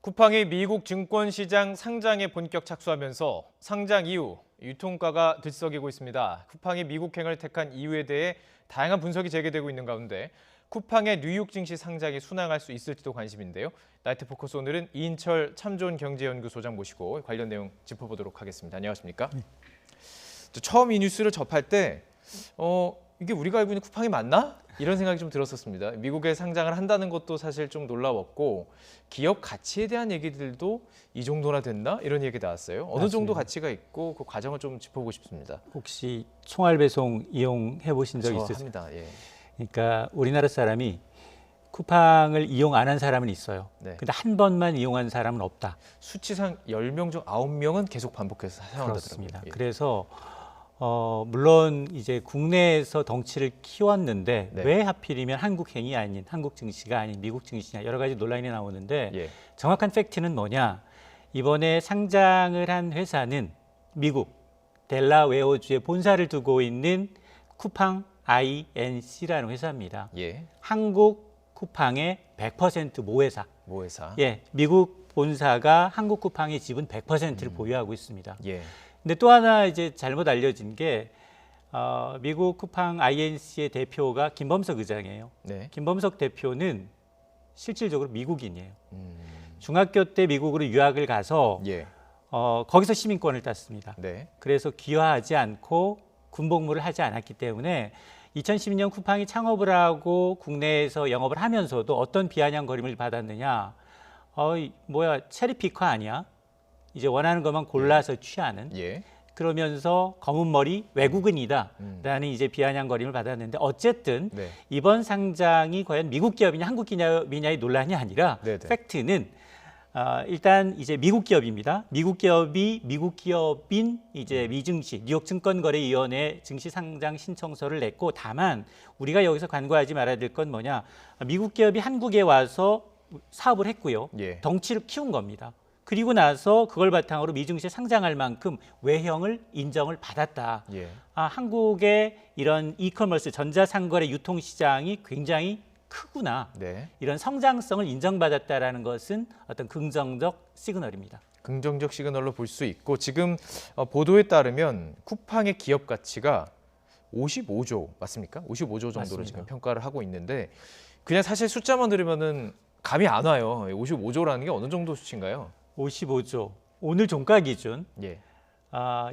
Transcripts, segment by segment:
쿠팡이 미국 증권시장 상장에 본격 착수하면서 상장 이후 유통가가 들썩이고 있습니다. 쿠팡이 미국행을 택한 이유에 대해 다양한 분석이 재개되고 있는 가운데 쿠팡의 뉴욕 증시 상장이 순항할 수 있을지도 관심인데요. 나이트 포커스 오늘은 이인철 참좋은 경제연구소장 모시고 관련 내용 짚어보도록 하겠습니다. 안녕하십니까? 네. 처음 이 뉴스를 접할 때 이게 우리가 알고 있는 쿠팡이 맞나? 이런 생각이 좀 들었었습니다. 미국에 상장을 한다는 것도 사실 좀 놀라웠고 기업 가치에 대한 얘기들도 이 정도나 됐나? 이런 얘기 나왔어요. 어느 정도 가치가 있고 그 과정을 좀 짚어보고 싶습니다. 혹시 총알 배송 이용해 보신 적 있으세요? 합니다. 예. 그러니까 우리나라 사람이 쿠팡을 이용 안 한 사람은 있어요. 네. 근데 한 번만 이용한 사람은 없다. 수치상 10명 중 9명은 계속 반복해서 사용한다더라고요. 그렇습니다. 예. 그래서 물론 이제 국내에서 덩치를 키웠는데 네. 왜 하필이면 한국행이 아닌 한국 증시가 아닌 미국 증시냐 여러 가지 논란이 나오는데 예. 정확한 팩트는 뭐냐? 이번에 상장을 한 회사는 미국 델라웨어주에 본사를 두고 있는 쿠팡 INC라는 회사입니다. 예. 한국 쿠팡의 100% 모회사. 모회사. 예, 미국 본사가 한국 쿠팡의 지분 100%를 보유하고 있습니다. 예. 근데 또 하나 이제 잘못 알려진 게 미국 쿠팡 INC의 대표가 김범석 의장이에요. 네. 김범석 대표는 실질적으로 미국인이에요. 중학교 때 미국으로 유학을 가서 예. 거기서 시민권을 땄습니다. 네. 그래서 귀화하지 않고 군복무를 하지 않았기 때문에 2012년 쿠팡이 창업을 하고 국내에서 영업을 하면서도 어떤 비아냥거림을 받았느냐. 체리피커 아니야? 이제 원하는 것만 골라서 취하는. 예. 그러면서 검은 머리 외국인이다라는 이제 비아냥거림을 받았는데 어쨌든 네. 이번 상장이 과연 미국 기업이냐 한국 기업이냐의 논란이 아니라 네네. 팩트는 일단 이제 미국 기업입니다. 미국 기업인 이제 미증시 뉴욕 증권거래위원회 증시 상장 신청서를 냈고 다만 우리가 여기서 간과하지 말아야 될 건 뭐냐? 미국 기업이 한국에 와서 사업을 했고요. 예. 덩치를 키운 겁니다. 그리고 나서 그걸 바탕으로 미증시에 상장할 만큼 외형을 인정을 받았다. 예. 한국의 이런 이커머스 전자상거래 유통시장이 굉장히 크구나. 네. 이런 성장성을 인정받았다라는 것은 어떤 긍정적 시그널입니다. 긍정적 시그널로 볼 수 있고 지금 보도에 따르면 쿠팡의 기업 가치가 55조 맞습니까? 55조 정도로 맞습니다. 지금 평가를 하고 있는데 그냥 사실 숫자만 들으면은 감이 안 와요. 55조라는 게 어느 정도 수치인가요? 55조. 오늘 종가 기준 예.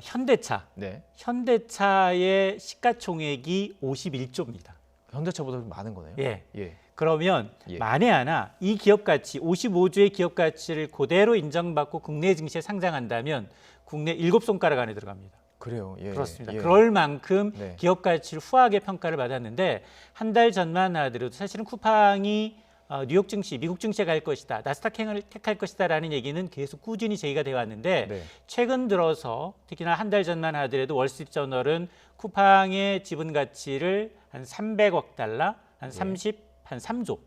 현대차. 네. 현대차의 시가총액이 51조입니다. 현대차보다 좀 많은 거네요. 예. 예. 그러면 예. 만에 하나 이 기업 가치 55조의 기업 가치를 그대로 인정받고 국내 증시에 상장한다면 국내 7손가락 안에 들어갑니다. 그래요. 예. 그렇습니다. 예. 그럴 만큼 네. 기업 가치를 후하게 평가를 받았는데 한 달 전만 하더라도 사실은 쿠팡이 뉴욕 증시, 미국 증시에 갈 것이다, 나스닥행을 택할 것이다라는 얘기는 계속 꾸준히 제기가 되어 왔는데 네. 최근 들어서 특히나 한 달 전만 하더라도 월스트리트저널은 쿠팡의 지분 가치를 한 300억 달러, 한 3조 33조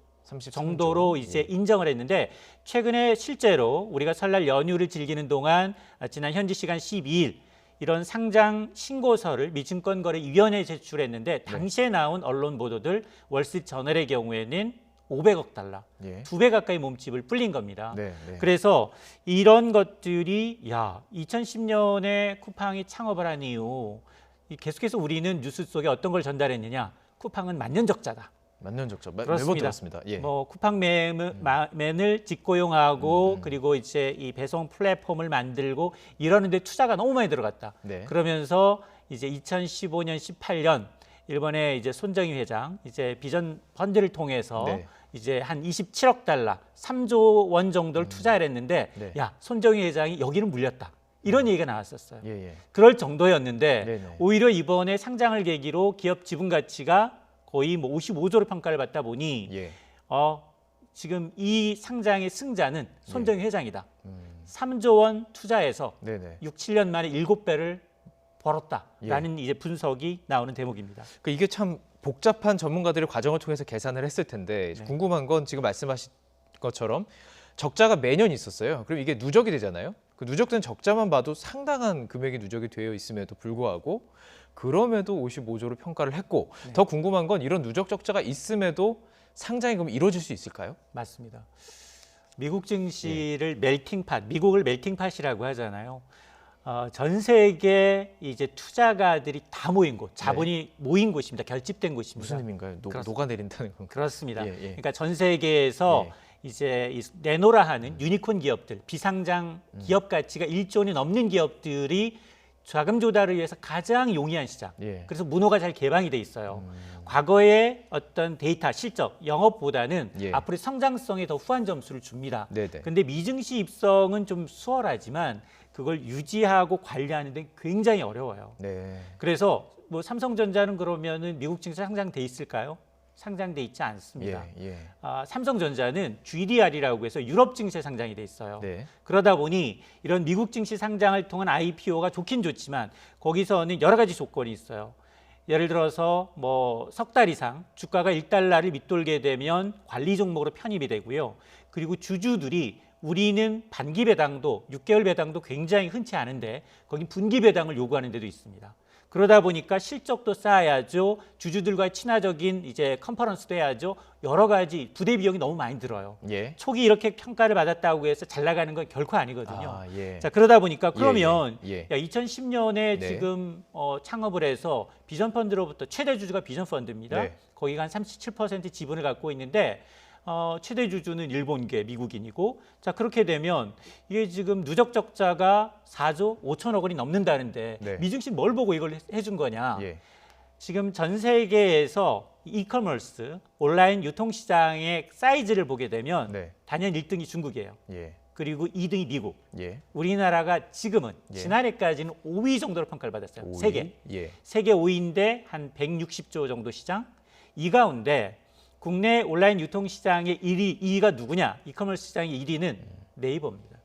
정도로 이제 인정을 했는데 최근에 실제로 우리가 설날 연휴를 즐기는 동안 지난 현지 시간 12일 이런 상장 신고서를 미증권거래위원회에 제출했는데 당시에 나온 언론 보도들 월스트리트저널의 경우에는 500억 달러, 예. 2배 가까이 몸집을 불린 겁니다. 네, 네. 그래서 이런 것들이 2010년에 쿠팡이 창업을 한 이후 계속해서 우리는 뉴스 속에 어떤 걸 전달했느냐? 쿠팡은 만년적자다. 만년적자 매번 그렇습니다. 들었습니다. 예. 쿠팡맨을 직고용하고 그리고 이제 이 배송 플랫폼을 만들고 이러는데 투자가 너무 많이 들어갔다. 네. 그러면서 이제 2015년, 18년 일본의 이제 손정희 회장 이제 비전 펀드를 통해서 네. 이제 한 27억 달러, 3조 원 정도를 투자를 했는데 네. 손정희 회장이 여기는 물렸다. 이런 얘기가 나왔었어요. 예, 예. 그럴 정도였는데 네네. 오히려 이번에 상장을 계기로 기업 지분 가치가 거의 뭐 55조로 평가를 받다 보니 예. 지금 이 상장의 승자는 손정희 회장이다. 음. 3조 원 투자해서 네네. 6, 7년 만에 7배를 벌었다라는 이제 분석이 나오는 대목입니다. 그 이게 참 복잡한 전문가들의 과정을 통해서 계산을 했을 텐데 네. 궁금한 건 지금 말씀하신 것처럼 적자가 매년 있었어요. 그럼 이게 누적이 되잖아요. 그 누적된 적자만 봐도 상당한 금액이 누적이 되어 있음에도 불구하고 그럼에도 55조로 평가를 했고 네. 더 궁금한 건 이런 누적 적자가 있음에도 상장이 그럼 이루어질 수 있을까요? 맞습니다. 미국 증시를 멜팅팟, 미국을 멜팅팟이라고 하잖아요. 전 세계 이제 투자가들이 다 모인 곳, 자본이 모인 곳입니다. 결집된 곳입니다. 무슨 의미인가요? 그렇습니다. 녹아내린다는 건가요? 그렇습니다. 예, 예. 그러니까 전 세계에서 예. 이제 이 내노라 하는 유니콘 기업들, 비상장 기업 가치가 1조 원이 넘는 기업들이 자금 조달을 위해서 가장 용이한 시장. 예. 그래서 문호가 잘 개방이 돼 있어요. 과거의 어떤 데이터, 실적, 영업보다는 예. 앞으로 성장성에 더 후한 점수를 줍니다. 네네. 근데 미증시 입성은 좀 수월하지만 그걸 유지하고 관리하는 데 굉장히 어려워요. 네. 그래서 뭐 삼성전자는 그러면은 미국 증시에 상장돼 있을까요? 상장돼 있지 않습니다. 예. 예. 삼성전자는 GDR이라고 해서 유럽 증시에 상장이 돼 있어요. 네. 그러다 보니 이런 미국 증시 상장을 통한 IPO가 좋긴 좋지만 거기서는 여러 가지 조건이 있어요. 예를 들어서 뭐 석 달 이상 주가가 1달러를 밑돌게 되면 관리 종목으로 편입이 되고요. 그리고 주주들이 우리는 반기 배당도 6개월 배당도 굉장히 흔치 않은데 거기 분기 배당을 요구하는 데도 있습니다. 그러다 보니까 실적도 쌓아야죠. 주주들과의 친화적인 이제 컨퍼런스도 해야죠. 여러 가지 부대 비용이 너무 많이 들어요. 예. 초기 이렇게 평가를 받았다고 해서 잘 나가는 건 결코 아니거든요. 아, 예. 자, 그러다 보니까 그러면 예. 야, 2010년에 네. 지금 창업을 해서 비전펀드로부터 최대 주주가 비전펀드입니다. 네. 거기가 한 37% 지분을 갖고 있는데 최대 주주는 일본계 미국인이고 자 그렇게 되면 이게 지금 누적 적자가 4조 5천억 원이 넘는다는데 네. 미증시 뭘 보고 이걸 해준 거냐? 예. 지금 전 세계에서 이커머스 온라인 유통시장의 사이즈를 보게 되면 네. 단연 1등이 중국이에요. 예. 그리고 2등이 미국. 예. 우리나라가 지금은 예. 지난해까지는 5위 정도로 평가를 받았어요. 오이? 세계. 예. 세계 5위인데 한 160조 정도 시장. 이 가운데 국내 온라인 유통시장의 2위가 누구냐? 이커머스 시장의 1위는 네이버입니다.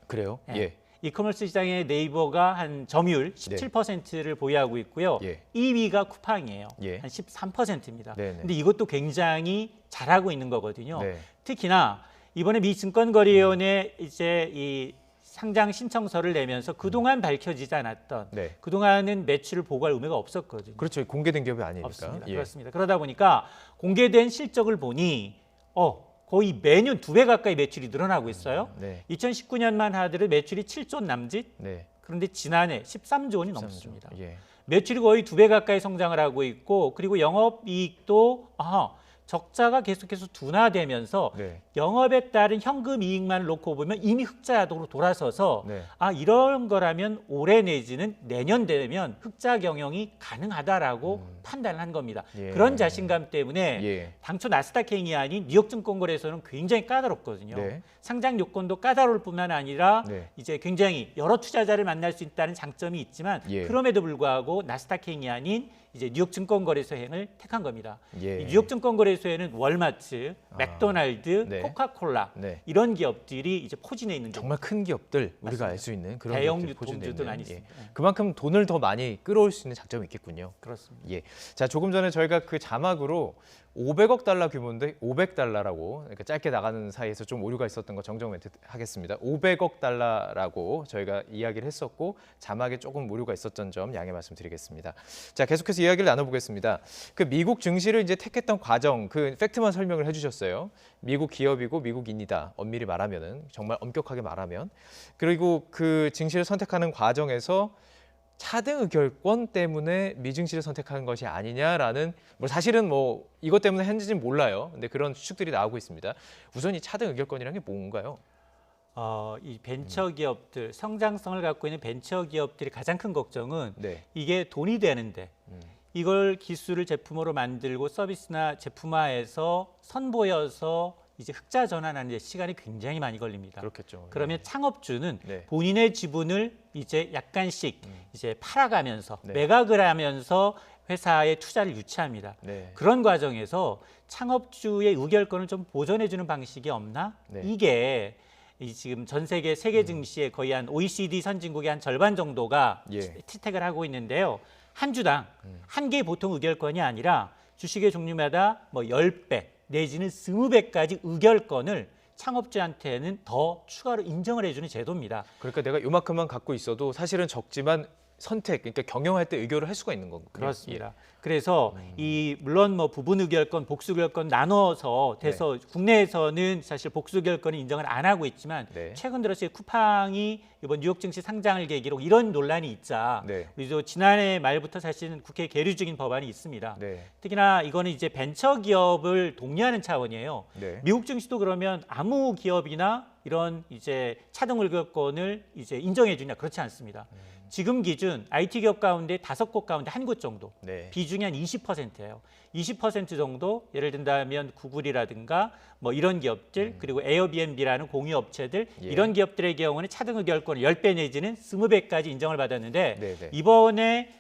그래요? 예. 예. 이커머스 시장의 네이버가 한 점유율 17%를 보유하고 있고요. 예. 2위가 쿠팡이에요. 예. 한 13%입니다. 네네. 근데 이것도 굉장히 잘하고 있는 거거든요. 네. 특히나 이번에 미 증권거래위원회 이제 이 상장 신청서를 내면서 그동안 밝혀지지 않았던 네. 그동안은 매출을 보고할 의무가 없었거든요. 그렇죠. 공개된 기업이 아니니까. 없습니다. 예. 그렇습니다. 그러다 보니까 공개된 실적을 보니 거의 매년 2배 가까이 매출이 늘어나고 있어요. 네. 2019년만 하더라도 매출이 7조 남짓. 네. 그런데 지난해 13조 원이 13조. 넘습니다. 예. 매출이 거의 2배 가까이 성장을 하고 있고 그리고 영업이익도 적자가 계속해서 둔화되면서 네. 영업에 따른 현금 이익만 놓고 보면 이미 흑자로 돌아서서 네. 이런 거라면 올해 내지는 내년 되면 흑자 경영이 가능하다라고 판단을 한 겁니다. 예. 그런 자신감 때문에 예. 당초 나스닥행이 아닌 뉴욕증권거래소는 굉장히 까다롭거든요. 네. 상장 요건도 까다로울 뿐만 아니라 네. 이제 굉장히 여러 투자자를 만날 수 있다는 장점이 있지만 예. 그럼에도 불구하고 나스닥행이 아닌 이제 뉴욕증권거래소 행을 택한 겁니다. 예. 이 뉴욕증권거래소에는 월마트, 맥도날드, 네. 코카콜라 네. 이런 기업들이 이제 포진해 있는 게 정말 큰 기업들 우리가 맞습니다. 알 수 있는 그런 대형 기업들이 포진되어 유통주도 있는, 많이 예. 있습니다. 네. 그만큼 돈을 더 많이 끌어올 수 있는 장점이 있겠군요. 그렇습니다. 예. 자, 조금 전에 저희가 그 자막으로 500억 달러 규모인데 500달러라고 그러니까 짧게 나가는 사이에서 좀 오류가 있었던 거 정정 멘트 하겠습니다. 500억 달러라고 저희가 이야기를 했었고 자막에 조금 오류가 있었던 점 양해 말씀드리겠습니다. 자, 계속해서 이야기를 나눠보겠습니다. 그 미국 증시를 이제 택했던 과정, 그 팩트만 설명을 해주셨어요. 미국 기업이고 미국인이다. 엄밀히 말하면은 정말 엄격하게 말하면 그리고 그 증시를 선택하는 과정에서 차등 의결권 때문에 미증시를 선택한 것이 아니냐라는 사실은 이것 때문에 했는지는 몰라요. 근데 그런 추측들이 나오고 있습니다. 우선 이 차등 의결권이라는 게 뭔가요? 이 벤처 기업들, 성장성을 갖고 있는 벤처 기업들이 가장 큰 걱정은 네. 이게 돈이 되는데 이걸 기술을 제품으로 만들고 서비스나 제품화해서 선보여서 이제 흑자 전환하는 데 시간이 굉장히 많이 걸립니다. 그렇겠죠. 그러면 네. 창업주는 네. 본인의 지분을 이제 약간씩 이제 팔아가면서 네. 매각을 하면서 회사에 투자를 유치합니다. 네. 그런 과정에서 창업주의 의결권을 좀 보존해주는 방식이 없나? 네. 이게 이 지금 전 세계 세계 증시의 거의 한 OECD 선진국의 한 절반 정도가 예. 채택을 하고 있는데요. 한 주당 한 개의 보통 의결권이 아니라 주식의 종류마다 뭐 10배 내지는 20배까지 의결권을 창업주한테는 더 추가로 인정을 해주는 제도입니다. 그러니까 내가 요만큼만 갖고 있어도 사실은 적지만 선택, 그러니까 경영할 때 의결을 할 수가 있는 거군요. 그렇습니다. 그래서 이 물론 뭐 부분 의결권, 복수 의결권 나눠서 돼서 국내에서는 사실 복수 의결권을 인정을 안 하고 있지만 네. 최근 들어서 쿠팡이 이번 뉴욕 증시 상장을 계기로 이런 논란이 있자 네. 그리고 지난해 말부터 사실은 국회에 계류 중인 법안이 있습니다. 네. 특히나 이거는 이제 벤처 기업을 독려하는 차원이에요. 네. 미국 증시도 그러면 아무 기업이나 이런 이제 차등 의결권을 이제 인정해 주냐 그렇지 않습니다. 지금 기준 IT 기업 가운데 5곳 가운데 한 곳 정도 네. 비중이 한 20%예요. 20% 정도 예를 든다면 구글이라든가 뭐 이런 기업들 그리고 에어비앤비라는 공유 업체들 예. 이런 기업들의 경우는 차등 의결권을 10배 내지는 20배까지 인정을 받았는데 네, 네. 이번에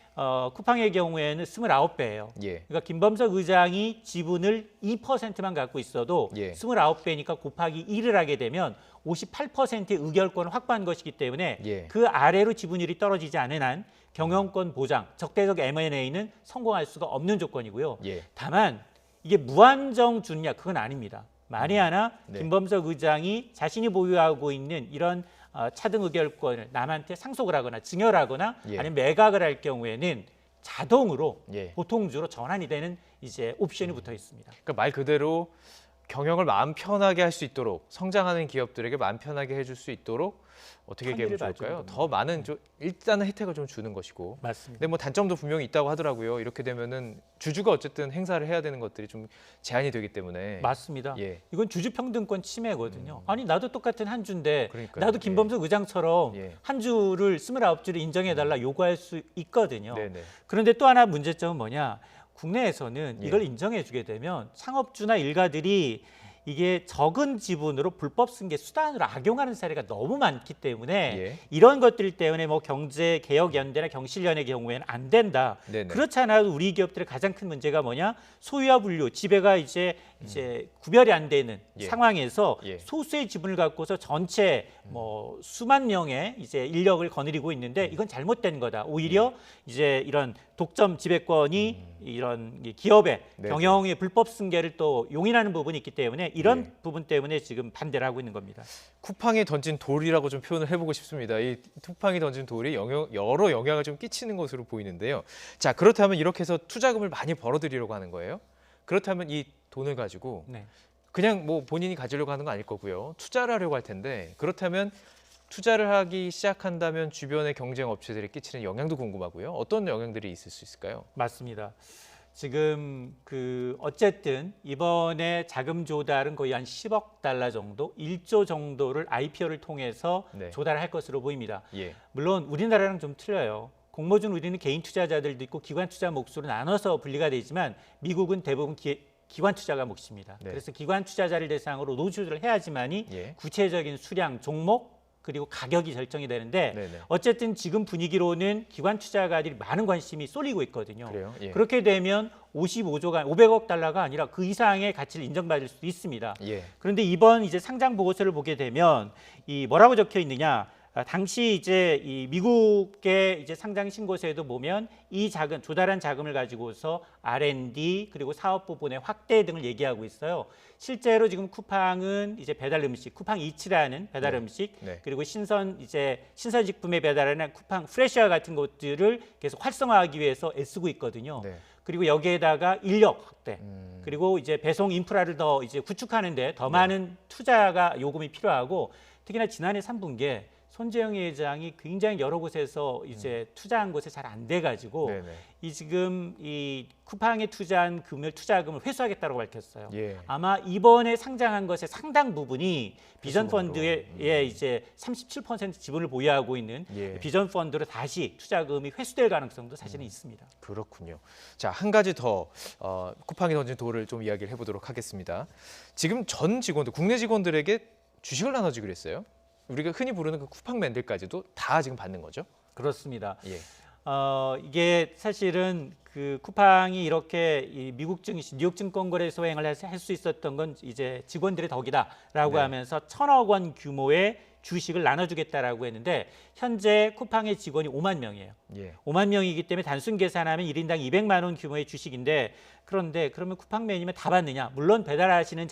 쿠팡의 경우에는 29배예요. 예. 그러니까 김범석 의장이 지분을 2%만 갖고 있어도 예. 29배니까 곱하기 1을 하게 되면 58%의 의결권을 확보한 것이기 때문에 예. 그 아래로 지분율이 떨어지지 않은 한 경영권 보장, 적대적 M&A는 성공할 수가 없는 조건이고요. 예. 다만 이게 무한정 주느냐 그건 아닙니다. 만에 하나 네. 김범석 의장이 자신이 보유하고 있는 이런 차등 의결권을 남한테 상속을 하거나 증여하거나 예. 아니면 매각을 할 경우에는 자동으로 예. 보통주로 전환이 되는 이제 옵션이 붙어 있습니다. 그러니까 말 그대로 경영을 마음 편하게 할 수 있도록 성장하는 기업들에게 마음 편하게 해줄 수 있도록 어떻게 편의를 얘기하면 좋을까요? 봐주는 더 많은 일단은 혜택을 좀 주는 것이고. 맞습니다. 근데 뭐 단점도 분명히 있다고 하더라고요. 이렇게 되면은 주주가 어쨌든 행사를 해야 되는 것들이 좀 제한이 되기 때문에. 맞습니다. 예. 이건 주주평등권 침해거든요. 아니 나도 똑같은 한 주인데 그러니까요. 나도 김범석 의장처럼 예. 한 주를 29주를 인정해달라 요구할 수 있거든요. 네네. 그런데 또 하나 문제점은 뭐냐? 국내에서는 예. 이걸 인정해주게 되면 창업주나 일가들이 이게 적은 지분으로 불법 승계 수단으로 악용하는 사례가 너무 많기 때문에 예. 이런 것들 때문에 뭐 경제개혁연대나 경실련의 경우에는 안 된다. 네네. 그렇지 않아도 우리 기업들의 가장 큰 문제가 뭐냐? 소유와 분류, 지배가 이제 구별이 안 되는 예. 상황에서 예. 소수의 지분을 갖고서 전체 뭐 수만 명의 이제 인력을 거느리고 있는데 이건 잘못된 거다. 오히려 이제 이런 독점 지배권이 이런 기업의 네. 경영의 불법 승계를 또 용인하는 부분이 있기 때문에 이런 예. 부분 때문에 지금 반대를 하고 있는 겁니다. 쿠팡이 던진 돌이라고 좀 표현을 해보고 싶습니다. 이 쿠팡이 던진 돌이 여러 영향을 좀 끼치는 것으로 보이는데요. 자, 그렇다면 이렇게 해서 투자금을 많이 벌어들이려고 하는 거예요. 그렇다면 이 돈을 가지고 네. 그냥 뭐 본인이 가지려고 하는 건 아닐 거고요. 투자를 하려고 할 텐데 그렇다면 투자를 하기 시작한다면 주변의 경쟁 업체들이 끼치는 영향도 궁금하고요. 어떤 영향들이 있을 수 있을까요? 맞습니다. 지금 어쨌든 이번에 자금 조달은 거의 한 10억 달러 정도, 1조 정도를 IPO를 통해서 네. 조달할 것으로 보입니다. 예. 물론 우리나라랑 좀 틀려요. 공모준 우리는 개인 투자자들도 있고 기관 투자 몫으로 나눠서 분리가 되지만 미국은 대부분 기관 투자가 몫입니다. 네. 그래서 기관 투자자를 대상으로 노출을 해야지만이 예. 구체적인 수량, 종목 그리고 가격이 결정이 되는데 네네. 어쨌든 지금 분위기로는 기관 투자가들이 많은 관심이 쏠리고 있거든요. 그래요? 예. 그렇게 되면 55조가 500억 달러가 아니라 그 이상의 가치를 인정받을 수도 있습니다. 예. 그런데 이번 이제 상장 보고서를 보게 되면 이 뭐라고 적혀 있느냐? 당시 이제 이 미국의 이제 상장 신고서에도 보면 이 조달한 자금을 가지고서 R&D 그리고 사업 부분의 확대 등을 얘기하고 있어요. 실제로 지금 쿠팡은 이제 배달 음식, 쿠팡 이츠라는 배달 네. 음식 네. 그리고 신선식품의 배달하는 쿠팡 프레시와 같은 것들을 계속 활성화하기 위해서 애쓰고 있거든요. 네. 그리고 여기에다가 인력 확대, 음. 그리고 이제 배송 인프라를 더 이제 구축하는데 더 많은 투자가 요금이 필요하고 특히나 지난해 3분기에 손재영 회장이 굉장히 여러 곳에서 이제 투자한 곳에 잘 안 돼가지고 네네. 이 지금 이 쿠팡에 투자한 투자금을 회수하겠다고 밝혔어요. 예. 아마 이번에 상장한 것의 상당 부분이 비전 회수금으로. 펀드에 이제 37% 지분을 보유하고 있는 예. 비전 펀드로 다시 투자금이 회수될 가능성도 사실은 있습니다. 그렇군요. 자, 한 가지 더 쿠팡이 던진 돌을 좀 이야기를 해보도록 하겠습니다. 지금 전 직원들, 국내 직원들에게 주식을 나눠주기로 했어요. 우리가 흔히 부르는 그 쿠팡맨들까지도 다 지금 받는 거죠? 그렇습니다. 예. 이게 사실은 그 쿠팡이 이렇게 이 미국 증시, 뉴욕 증권거래 소행을 할 수 있었던 건 이제 직원들의 덕이다라고 네. 하면서 1,000억 원 규모의 주식을 나눠주겠다라고 했는데 현재 쿠팡의 직원이 5만 명이에요. 예. 5만 명이기 때문에 단순 계산하면 1인당 200만 원 규모의 주식인데 그런데 그러면 쿠팡맨이면 다 받느냐? 물론 배달하시는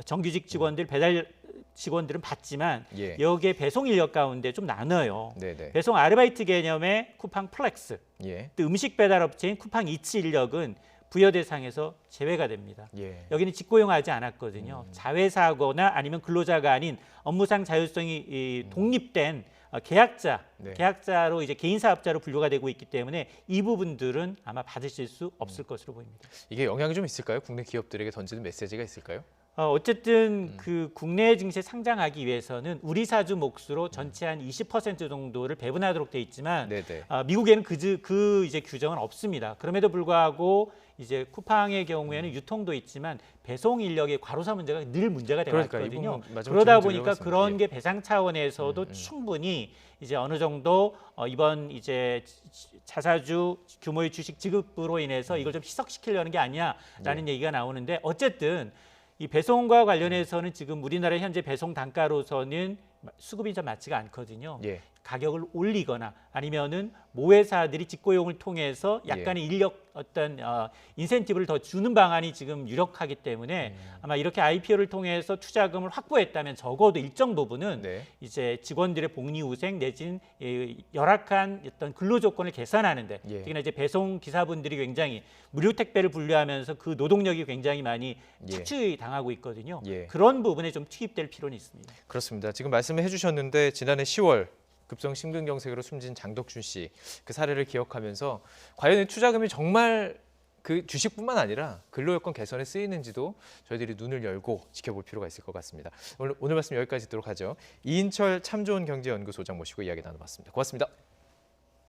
정규직 직원들, 배달 직원들은 받지만 예. 여기에 배송 인력 가운데 좀 나눠요. 네네. 배송 아르바이트 개념의 쿠팡 플렉스, 예. 또 음식 배달 업체인 쿠팡 이츠 인력은 부여 대상에서 제외가 됩니다. 예. 여기는 직고용하지 않았거든요. 자회사거나 아니면 근로자가 아닌 업무상 자율성이 독립된 계약자, 네. 계약자로 이제 개인 사업자로 분류가 되고 있기 때문에 이 부분들은 아마 받으실 수 없을 것으로 보입니다. 이게 영향이 좀 있을까요? 국내 기업들에게 던지는 메시지가 있을까요? 어쨌든 그 국내 증시에 상장하기 위해서는 우리 사주 몫으로 전체 한 20% 정도를 배분하도록 돼 있지만 네네. 미국에는 그 이제 규정은 없습니다. 그럼에도 불구하고 이제 쿠팡의 경우에는 유통도 있지만 배송 인력의 과로사 문제가 늘 문제가 되고 그러니까 이 있거든요. 부분 마지막 그러다 질문 보니까 드리려고 그런 했습니다. 게 배상 차원에서도 충분히 이제 어느 정도 이번 이제 자사주 규모의 주식 지급으로 인해서 이걸 좀 희석시키려는 게 아니냐라는 얘기가 나오는데 어쨌든 이 배송과 관련해서는 지금 우리나라 현재 배송 단가로서는 수급이 좀 맞지가 않거든요. 예. 가격을 올리거나 아니면은 모회사들이 직고용을 통해서 약간의 인력 어떤 인센티브를 더 주는 방안이 지금 유력하기 때문에 아마 이렇게 IPO를 통해서 투자금을 확보했다면 적어도 일정 부분은 네. 이제 직원들의 복리후생 내지는 열악한 어떤 근로 조건을 개선하는데 예. 특히나 이제 배송 기사분들이 굉장히 무료 택배를 분류하면서 그 노동력이 굉장히 많이 예. 착취 당하고 있거든요. 예. 그런 부분에 좀 투입될 필요는 있습니다. 그렇습니다. 지금 말씀해 주셨는데 지난해 10월 급성 심근경색으로 숨진 장덕준 씨 그 사례를 기억하면서 과연 이 투자금이 정말 그 주식뿐만 아니라 근로 여건 개선에 쓰이는지도 저희들이 눈을 열고 지켜볼 필요가 있을 것 같습니다. 오늘 말씀 여기까지 듣도록 하죠. 이인철 참 좋은 경제연구소장 모시고 이야기 나눠봤습니다. 고맙습니다.